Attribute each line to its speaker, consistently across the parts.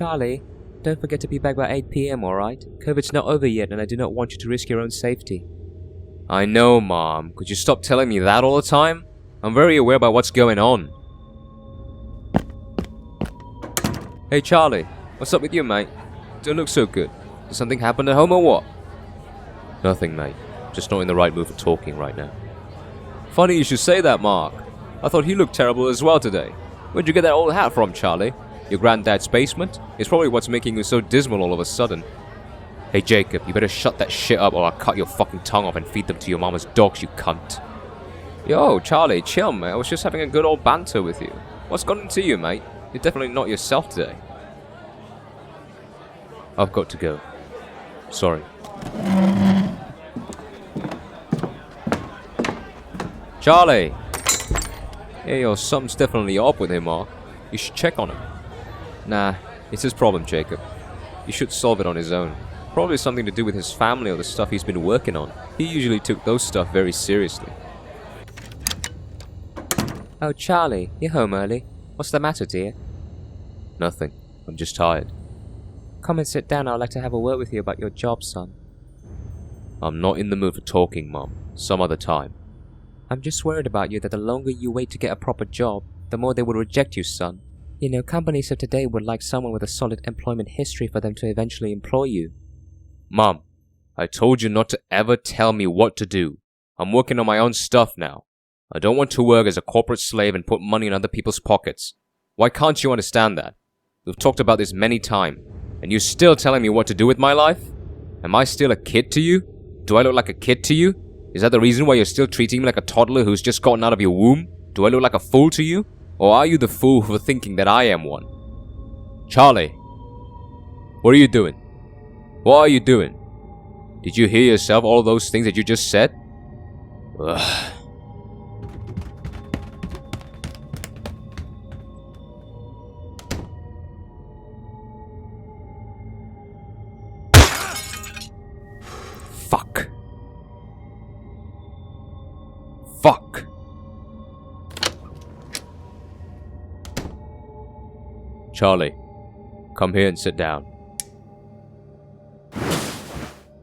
Speaker 1: Charlie, don't forget to be back by 8 PM, alright? COVID's not over yet and I do not want you to risk your own safety.
Speaker 2: I know, Mom. Could you stop telling me that all the time? I'm very aware about what's going on. Hey Charlie, what's up with you, mate? Don't look so good. Did something happen at home or what? Nothing, mate. Just not in the right mood for talking right now. Funny you should say that, Mark. I thought he looked terrible as well today. Where'd you get that old hat from, Charlie? Your granddad's basement? It's probably what's making you so dismal all of a sudden. Hey Jacob, you better shut that shit up or I'll cut your fucking tongue off and feed them to your mama's dogs, you cunt. Yo, Charlie, chill, mate. I was just having a good old banter with you. What's got into you, mate? You're definitely not yourself today. I've got to go. Sorry. Charlie! Hey, yo, something's definitely up with him, Mark. You should check on him. Nah, it's his problem, Jacob. He should solve it on his own. Probably something to do with his family or the stuff he's been working on. He usually took those stuff very seriously.
Speaker 1: Oh, Charlie, you're home early. What's the matter, dear?
Speaker 2: Nothing. I'm just tired.
Speaker 1: Come and sit down. I'd like to have a word with you about your job, son.
Speaker 2: I'm not in the mood for talking, Mom. Some other time.
Speaker 1: I'm just worried about you that the longer you wait to get a proper job, the more they will reject you, son. You know, companies of today would like someone with a solid employment history for them to eventually employ you.
Speaker 2: Mom, I told you not to ever tell me what to do. I'm working on my own stuff now. I don't want to work as a corporate slave and put money in other people's pockets. Why can't you understand that? We've talked about this many times, and you're still telling me what to do with my life? Am I still a kid to you? Do I look like a kid to you? Is that the reason why you're still treating me like a toddler who's just gotten out of your womb? Do I look like a fool to you? Or are you the fool for thinking that I am one? Charlie, what are you doing? What are you doing? Did you hear yourself all those things that you just said? Ugh. Fuck. Fuck. Charlie, come here and sit down.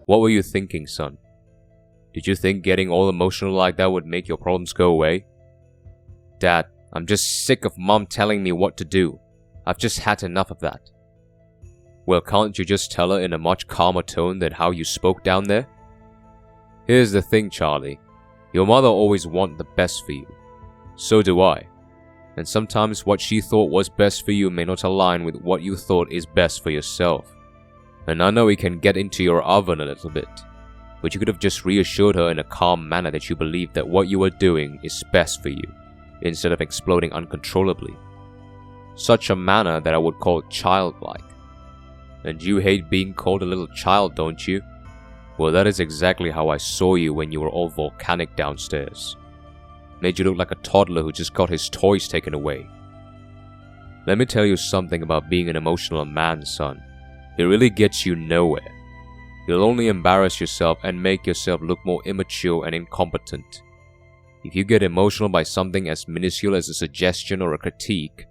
Speaker 2: What were you thinking, son? Did you think getting all emotional like that would make your problems go away? Dad, I'm just sick of Mom telling me what to do. I've just had enough of that. Well, can't you just tell her in a much calmer tone than how you spoke down there? Here's the thing, Charlie. Your mother always wanted the best for you. So do I. And sometimes what she thought was best for you may not align with what you thought is best for yourself. And I know it can get into your oven a little bit, but you could have just reassured her in a calm manner that you believed that what you were doing is best for you, instead of exploding uncontrollably. Such a manner that I would call childlike. And you hate being called a little child, don't you? Well, that is exactly how I saw you when you were all volcanic downstairs. Made you look like a toddler who just got his toys taken away. Let me tell you something about being an emotional man, son. It really gets you nowhere. You'll only embarrass yourself and make yourself look more immature and incompetent. If you get emotional by something as minuscule as a suggestion or a critique,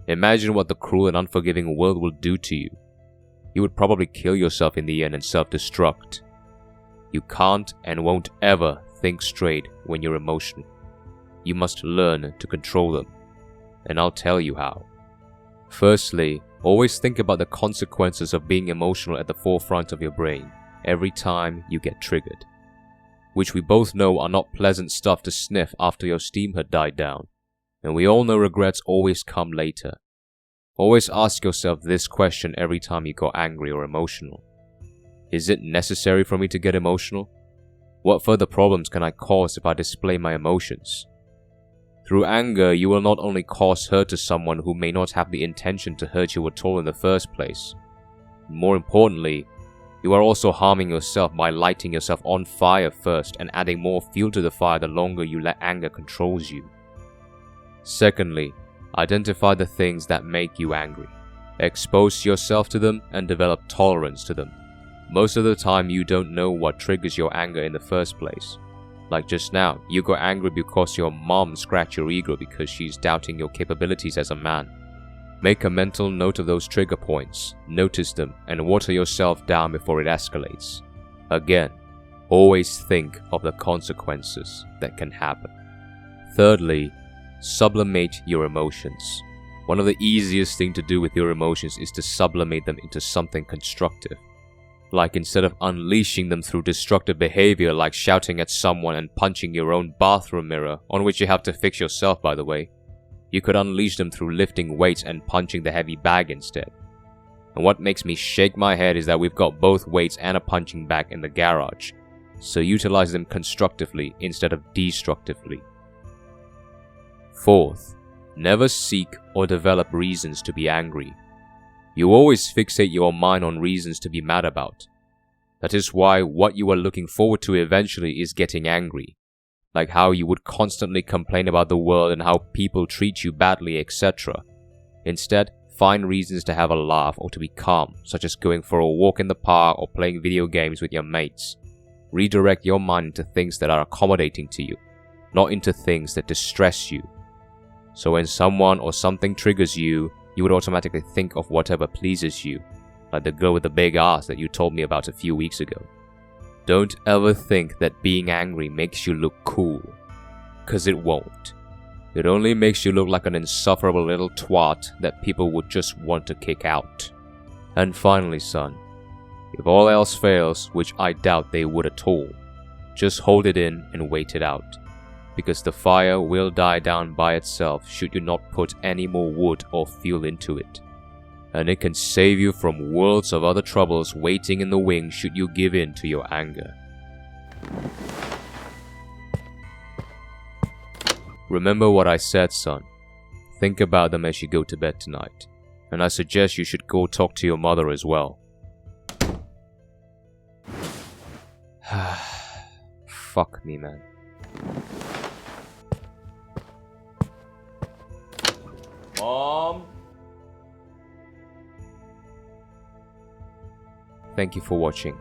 Speaker 2: imagine what the cruel and unforgiving world will do to you. You would probably kill yourself in the end and self-destruct. You can't and won't ever think straight when you're emotional. You must learn to control them. And I'll tell you how. Firstly, always think about the consequences of being emotional at the forefront of your brain every time you get triggered. Which we both know are not pleasant stuff to sniff after your steam had died down. And we all know regrets always come later. Always ask yourself this question every time you got angry or emotional. Is it necessary for me to get emotional? What further problems can I cause if I display my emotions? Through anger, you will not only cause hurt to someone who may not have the intention to hurt you at all in the first place. More importantly, you are also harming yourself by lighting yourself on fire first and adding more fuel to the fire the longer you let anger controls you. Secondly, identify the things that make you angry. Expose yourself to them and develop tolerance to them. Most of the time you don't know what triggers your anger in the first place. Like just now, you got angry because your mom scratched your ego because she's doubting your capabilities as a man. Make a mental note of those trigger points, notice them, and water yourself down before it escalates. Again, always think of the consequences that can happen. Thirdly, sublimate your emotions. One of the easiest things to do with your emotions is to sublimate them into something constructive. Like instead of unleashing them through destructive behavior like shouting at someone and punching your own bathroom mirror, on which you have to fix yourself by the way, you could unleash them through lifting weights and punching the heavy bag instead. And what makes me shake my head is that we've got both weights and a punching bag in the garage, so utilize them constructively instead of destructively. Fourth, never seek or develop reasons to be angry. You always fixate your mind on reasons to be mad about. That is why what you are looking forward to eventually is getting angry. Like how you would constantly complain about the world and how people treat you badly, etc. Instead, find reasons to have a laugh or to be calm, such as going for a walk in the park or playing video games with your mates. Redirect your mind into things that are accommodating to you, not into things that distress you. So when someone or something triggers you, you would automatically think of whatever pleases you, like the girl with the big ass that you told me about a few weeks ago. Don't ever think that being angry makes you look cool, cause it won't. It only makes you look like an insufferable little twat that people would just want to kick out. And finally, son, if all else fails, which I doubt they would at all, just hold it in and wait it out. Because the fire will die down by itself should you not put any more wood or fuel into it. And it can save you from worlds of other troubles waiting in the wings should you give in to your anger. Remember what I said, son. Think about them as you go to bed tonight. And I suggest you should go talk to your mother as well. Fuck me, man. Mom? Thank you for watching.